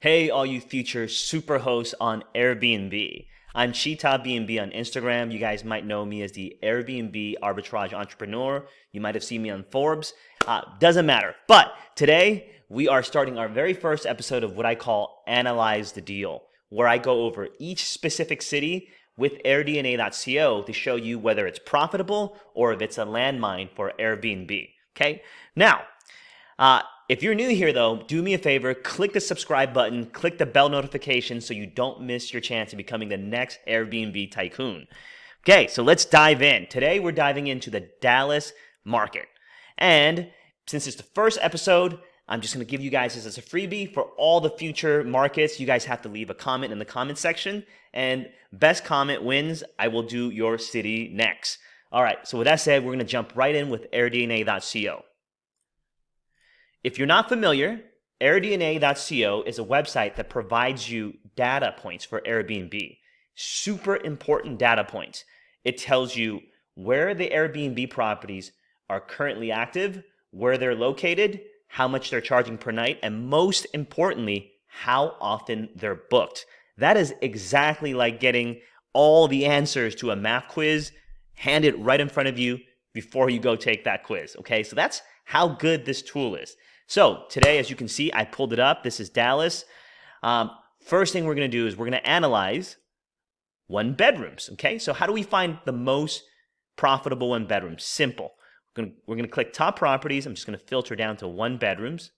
Hey, all you future super hosts on Airbnb. I'm Cheetah BNB on Instagram. You guys might know me as the Airbnb arbitrage entrepreneur. You might have seen me on Forbes. Doesn't matter. But today we are starting our very first episode of what I call Analyze the Deal, where I go over each specific city with AirDNA.co to show you whether it's profitable or if it's a landmine for Airbnb. Okay? Now, if you're new here though, do me a favor, click the subscribe button, click the bell notification so you don't miss your chance of becoming the next Airbnb tycoon. Okay, so let's dive in. Today we're diving into the Dallas market. And since it's the first episode, I'm just going to give you guys this as a freebie for all the future markets. You guys have to leave a comment in the comment section, and best comment wins. I will do your city next. All right, so with that said, we're going to jump right in with AirDNA.co. If you're not familiar, AirDNA.co is a website that provides you data points for Airbnb. Super important data points. It tells you where the Airbnb properties are currently active, where they're located, how much they're charging per night, and most importantly, how often they're booked. That is exactly like getting all the answers to a math quiz handed right in front of you before you go take that quiz. Okay, so that's how good this tool is. So today, as you can see, I pulled it up. This is Dallas. First thing we're going to do is we're going to analyze one bedrooms. Okay, so how do we find the most profitable one bedrooms? Simple. We're going to click top properties. I'm just going to filter down to one bedrooms.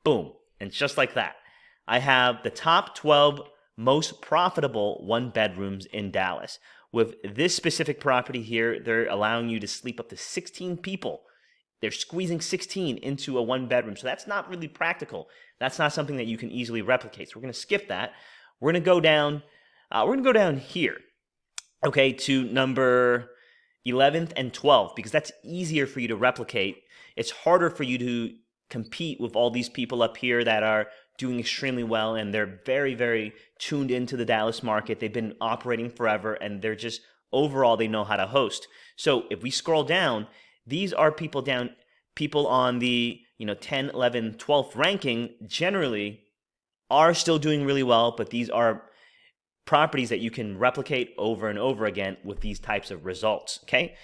Boom. And just like that, I have the top 12 most profitable one bedrooms in Dallas. With this specific property here, they're allowing you to sleep up to 16 people. They're squeezing 16 into a one bedroom. So that's not really practical. That's not something that you can easily replicate. So we're going to skip that. We're going to go down. Here, okay, to number 11th and 12th, because that's easier for you to replicate. It's harder for you to compete with all these people up here that are doing extremely well, and they're very, very tuned into the Dallas market. They've been operating forever, and they're just overall, they know how to host. So if we scroll down, these are people on the 10, 11, 12th ranking generally are still doing really well, but these are properties that you can replicate over and over again with these types of results, okay?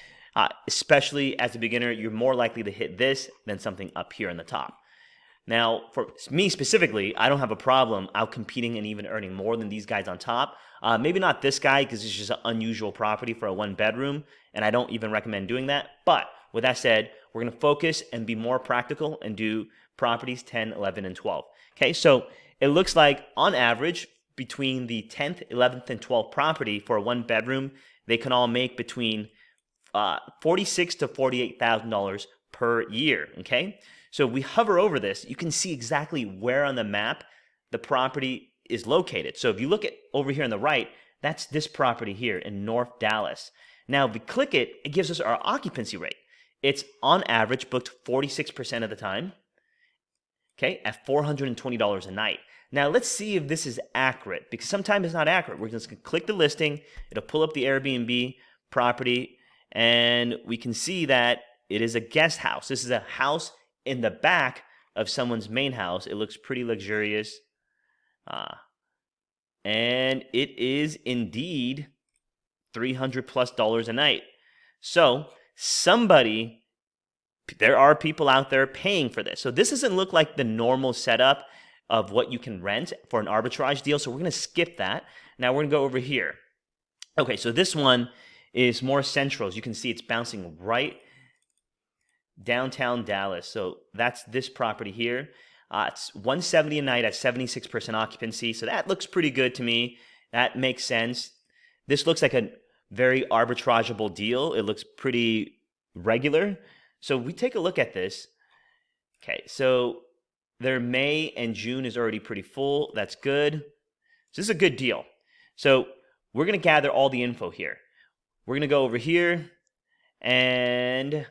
Especially as a beginner, you're more likely to hit this than something up here in the top. Now, for me specifically, I don't have a problem out competing and even earning more than these guys on top. Maybe not this guy because it's just an unusual property for a one bedroom, and I don't even recommend doing that. But with that said, we're going to focus and be more practical and do properties 10, 11, and 12. Okay, so it looks like on average, between the 10th, 11th, and 12th property for a one bedroom, they can all make between $46,000 to $48,000 per year. Okay, so if we hover over this, you can see exactly where on the map the property is located. So if you look at over here on the right, that's this property here in North Dallas. Now, if we click it, it gives us our occupancy rate. It's on average booked 46% of the time, okay, at $420 a night. Now, let's see if this is accurate, because sometimes it's not accurate. We're just going to click the listing. It'll pull up the Airbnb property, and we can see that it is a guest house. This is a house in the back of someone's main house. It looks pretty luxurious. And it is indeed $300+ a night. So there are people out there paying for this. So this doesn't look like the normal setup of what you can rent for an arbitrage deal. So we're going to skip that. Now we're going to go over here. Okay, so this one is more central. As you can see, it's bouncing right downtown Dallas. So that's this property here. It's $170 a night at 76% occupancy. So that looks pretty good to me. That makes sense. This looks like a very arbitrageable deal. It looks pretty regular. So we take a look at this. Okay, so their May and June is already pretty full. That's good. So this is a good deal. So we're going to gather all the info here. We're going to go over here, and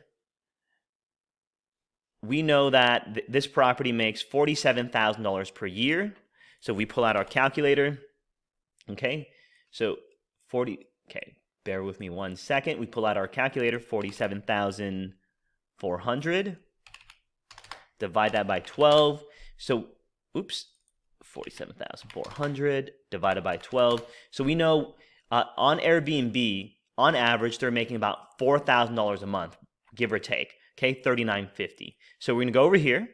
we know that this property makes $47,000 per year. So we pull out our calculator. Okay, so bear with me 1 second. We pull out our calculator, 47,400. Divide that by 12. So, 47,400 divided by 12. So we know on Airbnb, on average, they're making about $4,000 a month, give or take. Okay, $39.50. So we're gonna go over here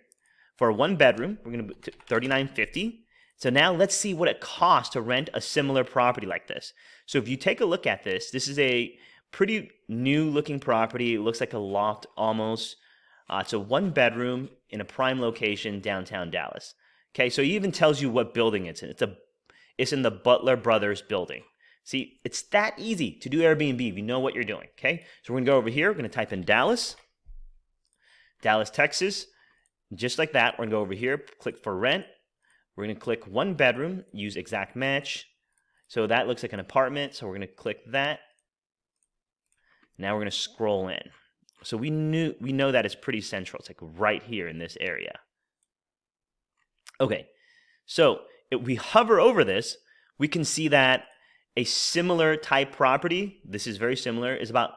for a 1 bedroom. We're gonna put $39.50. So now let's see what it costs to rent a similar property like this. So if you take a look at this, this is a pretty new looking property. It looks like a loft almost. It's a 1 bedroom in a prime location downtown Dallas. Okay, so it even tells you what building it's in. It's in the Butler Brothers building. See, it's that easy to do Airbnb if you know what you're doing. Okay, so we're gonna go over here. We're gonna type in Dallas, Texas. Just like that, we're gonna go over here, click for rent. We're going to click 1 bedroom, use exact match. So that looks like an apartment. So we're going to click that. Now we're going to scroll in. So we know that it's pretty central. It's like right here in this area. Okay, so if we hover over this, we can see that a similar type property, this is very similar, is about,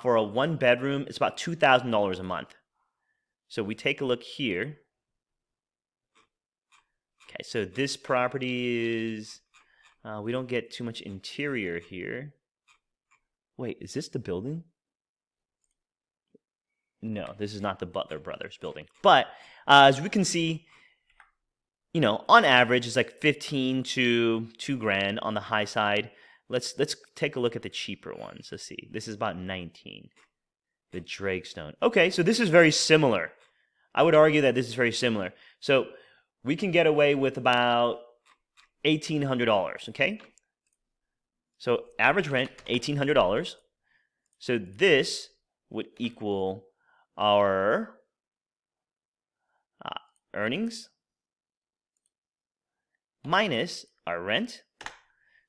for a 1 bedroom, it's about $2,000 a month. So we take a look here. Okay, so this property is, we don't get too much interior here. Wait, is this the building? No, this is not the Butler Brothers building. But as we can see, you know, on average, it's like 15 to $2,000 on the high side. Let's take a look at the cheaper ones. Let's see. This is about 19. The Drakestone. Okay, so this is very similar. I would argue that this is very similar. So we can get away with about $1,800, okay? So average rent, $1,800. So this would equal our earnings minus our rent.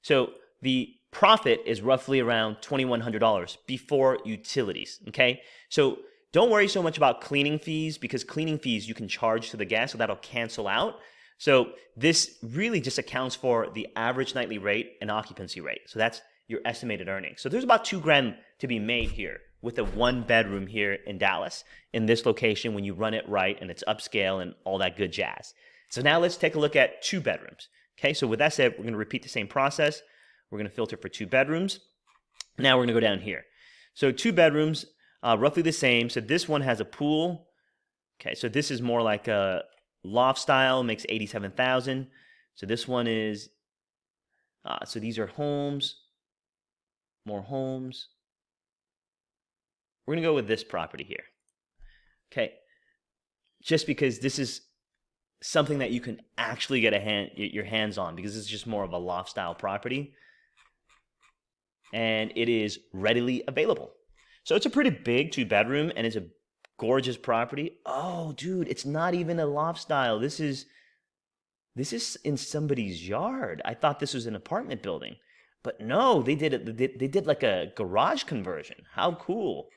So the profit is roughly around $2,100 before utilities, okay? So don't worry so much about cleaning fees, because cleaning fees you can charge to the guest, so that'll cancel out. So this really just accounts for the average nightly rate and occupancy rate. So that's your estimated earnings. So there's about $2,000 to be made here with a 1 bedroom here in Dallas in this location when you run it right and it's upscale and all that good jazz. So now let's take a look at 2 bedrooms. Okay, so with that said, we're going to repeat the same process. We're going to filter for 2 bedrooms. Now we're going to go down here. So 2 bedrooms, roughly the same. So this one has a pool. Okay, so this is more like a loft style, makes $87,000. So this one is, so these are homes, more homes. We're going to go with this property here. Okay, just because this is something that you can actually get your hands on, because it's just more of a loft style property. And it is readily available. So it's a pretty big 2 bedroom and it's a gorgeous property. Oh, dude, it's not even a loft style. This is in somebody's yard. I thought this was an apartment building, but no, they did like a garage conversion. How cool.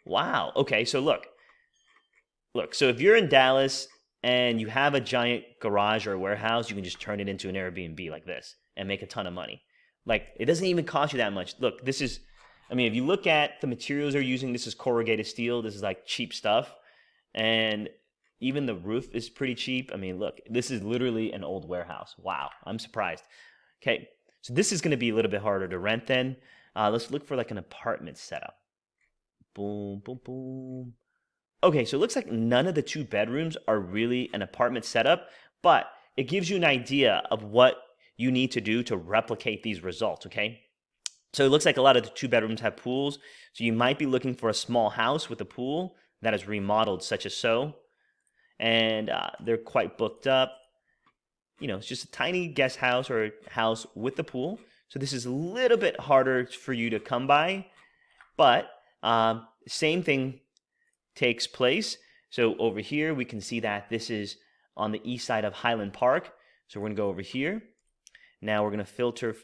Wow. Okay, so look, so if you're in Dallas and you have a giant garage or a warehouse, you can just turn it into an Airbnb like this and make a ton of money. Like, it doesn't even cost you that much. Look, this is, I mean, if you look at the materials they're using, this is corrugated steel. This is like cheap stuff. And even the roof is pretty cheap. I mean, look, this is literally an old warehouse. Wow, I'm surprised. Okay, so this is going to be a little bit harder to rent then. Let's look for like an apartment setup. Boom, boom, boom. Okay, so it looks like none of the 2 bedrooms are really an apartment setup, but it gives you an idea of what you need to do to replicate these results, okay? So it looks like a lot of the 2 bedrooms have pools, so you might be looking for a small house with a pool that is remodeled such as so, and they're quite booked up. You know, it's just a tiny guest house or a house with the pool, so this is a little bit harder for you to come by, but same thing takes place. So over here, we can see that this is on the east side of Highland Park. So we're going to go over here. Now we're going to filter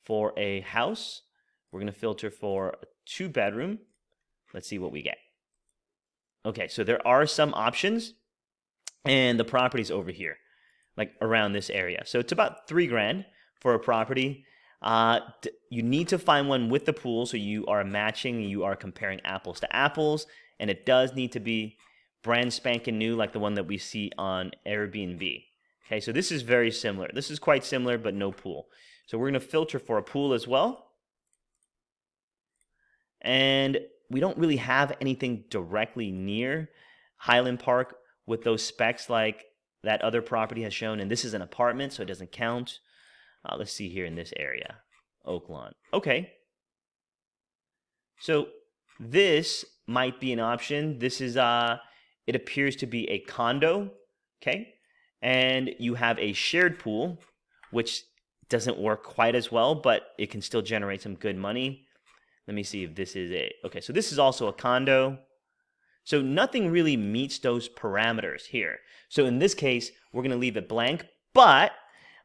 for a house. We're going to filter for a 2 bedroom. Let's see what we get. Okay, so there are some options, and the property's over here, like around this area. So it's about $3,000 for a property. You need to find one with the pool, so you are matching, you are comparing apples to apples, and it does need to be brand spanking new, like the one that we see on Airbnb. Okay, so this is very similar. This is quite similar, but no pool. So we're going to filter for a pool as well. And we don't really have anything directly near Highland Park with those specs like that other property has shown. And this is an apartment, so it doesn't count. Let's see here in this area, Oak Lawn. Okay. So this might be an option. This is, it appears to be a condo, okay? And you have a shared pool, which doesn't work quite as well, but it can still generate some good money. Let me see if this is a, okay, so this is also a condo. So nothing really meets those parameters here. So in this case, we're gonna leave it blank, but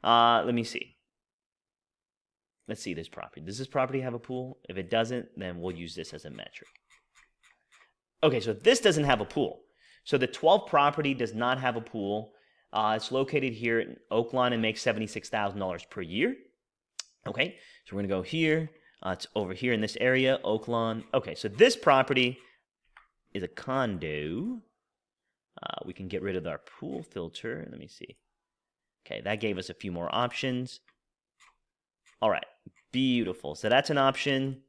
let me see. Let's see this property. Does this property have a pool? If it doesn't, then we'll use this as a metric. Okay, so this doesn't have a pool. So the 12th property does not have a pool. It's located here in Oak Lawn and makes $76,000 per year. Okay, so we're gonna go here. It's over here in this area, Oak Lawn. Okay, so this property is a condo. We can get rid of our pool filter. Let me see. Okay, that gave us a few more options. All right, beautiful. So that's an option.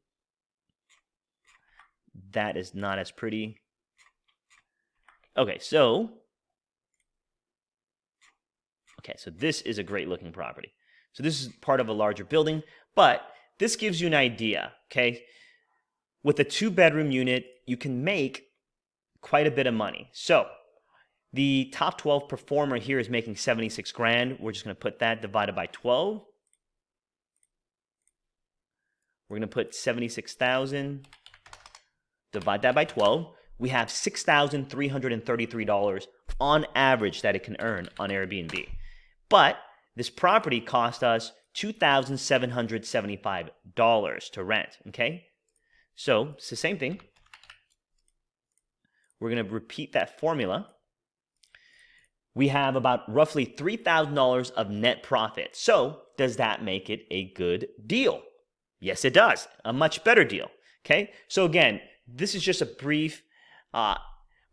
That is not as pretty. Okay, so this is a great looking property. So this is part of a larger building, but this gives you an idea, okay? With a 2-bedroom unit, you can make quite a bit of money. So the top 12 performer here is making 76 grand. We're just gonna put that divided by 12. We're gonna put 76,000, divide that by 12. We have $6,333 on average that it can earn on Airbnb. But this property cost us $2,775 to rent, okay? So it's the same thing. We're gonna repeat that formula. We have about roughly $3,000 of net profit. So does that make it a good deal? Yes, it does. A much better deal, okay? So again, this is just a brief,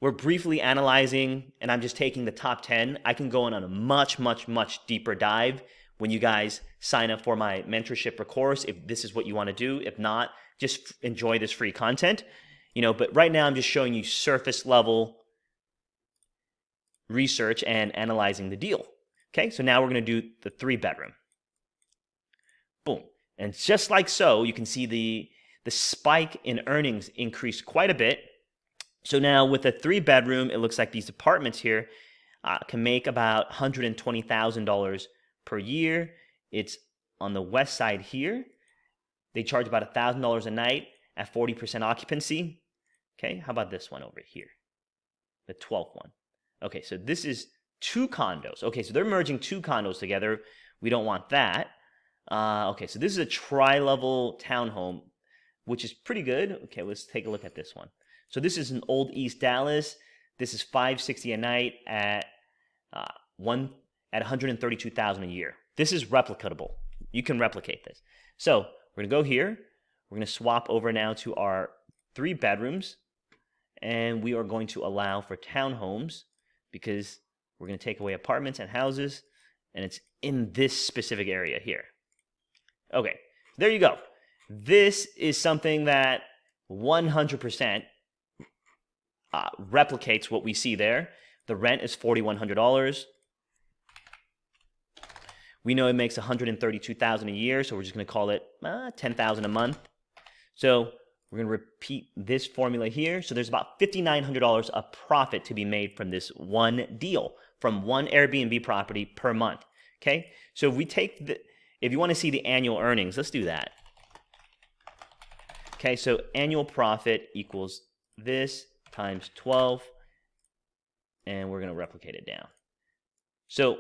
we're briefly analyzing, and I'm just taking the top 10. I can go on a much, much, much deeper dive when you guys sign up for my mentorship or course, if this is what you want to do. If not, just enjoy this free content. You know, but right now I'm just showing you surface level research and analyzing the deal. Okay, so now we're going to do the 3-bedroom. Boom. And just like so, you can see the spike in earnings increased quite a bit. So now with a 3-bedroom, it looks like these apartments here can make about $120,000 per year. It's on the west side here. They charge about $1,000 a night at 40% occupancy. Okay, how about this one over here? The 12th one. Okay, so this is 2 condos. Okay, so they're merging 2 condos together. We don't want that. Okay, so this is a tri-level townhome, which is pretty good. Okay, let's take a look at this one. So this is in Old East Dallas. This is $560 a night at $132,000 a year. This is replicatable. You can replicate this. So we're gonna go here. We're gonna swap over now to our 3 bedrooms, and we are going to allow for townhomes because we're gonna take away apartments and houses, and it's in this specific area here. Okay, there you go. This is something that 100% replicates what we see there. The rent is $4,100. We know it makes $132,000 a year, so we're just going to call it $10,000 a month. So we're going to repeat this formula here. So there's about $5,900 of profit to be made from this one deal, from one Airbnb property per month. Okay, so if we take the, if you want to see the annual earnings, let's do that. Okay, so annual profit equals this times 12, and we're going to replicate it down. So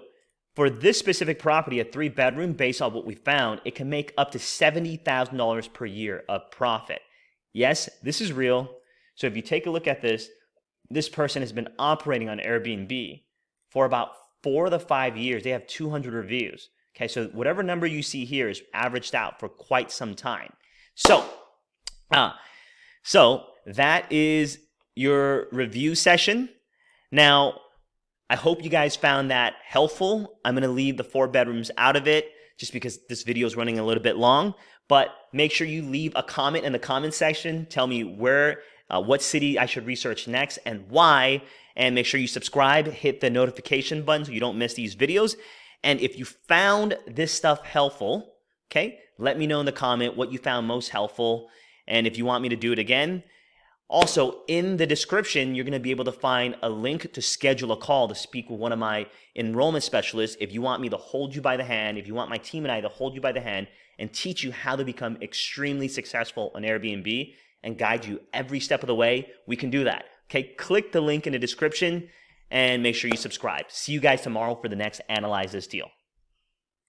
for this specific property, a 3-bedroom, based on what we found, it can make up to $70,000 per year of profit. Yes, this is real. So if you take a look at this, this person has been operating on Airbnb for about 4 to 5 years. They have 200 reviews. Okay, so whatever number you see here is averaged out for quite some time. So that is your review session. Now, I hope you guys found that helpful. I'm going to leave the 4 bedrooms out of it just because this video is running a little bit long. But make sure you leave a comment in the comment section. Tell me what city I should research next and why. And make sure you subscribe, hit the notification button so you don't miss these videos. And if you found this stuff helpful, okay, let me know in the comment what you found most helpful. And if you want me to do it again. Also, in the description, you're going to be able to find a link to schedule a call to speak with one of my enrollment specialists if you want me to hold you by the hand, if you want my team and I to hold you by the hand and teach you how to become extremely successful on Airbnb and guide you every step of the way. We can do that. Okay, click the link in the description and make sure you subscribe. See you guys tomorrow for the next Analyze This Deal.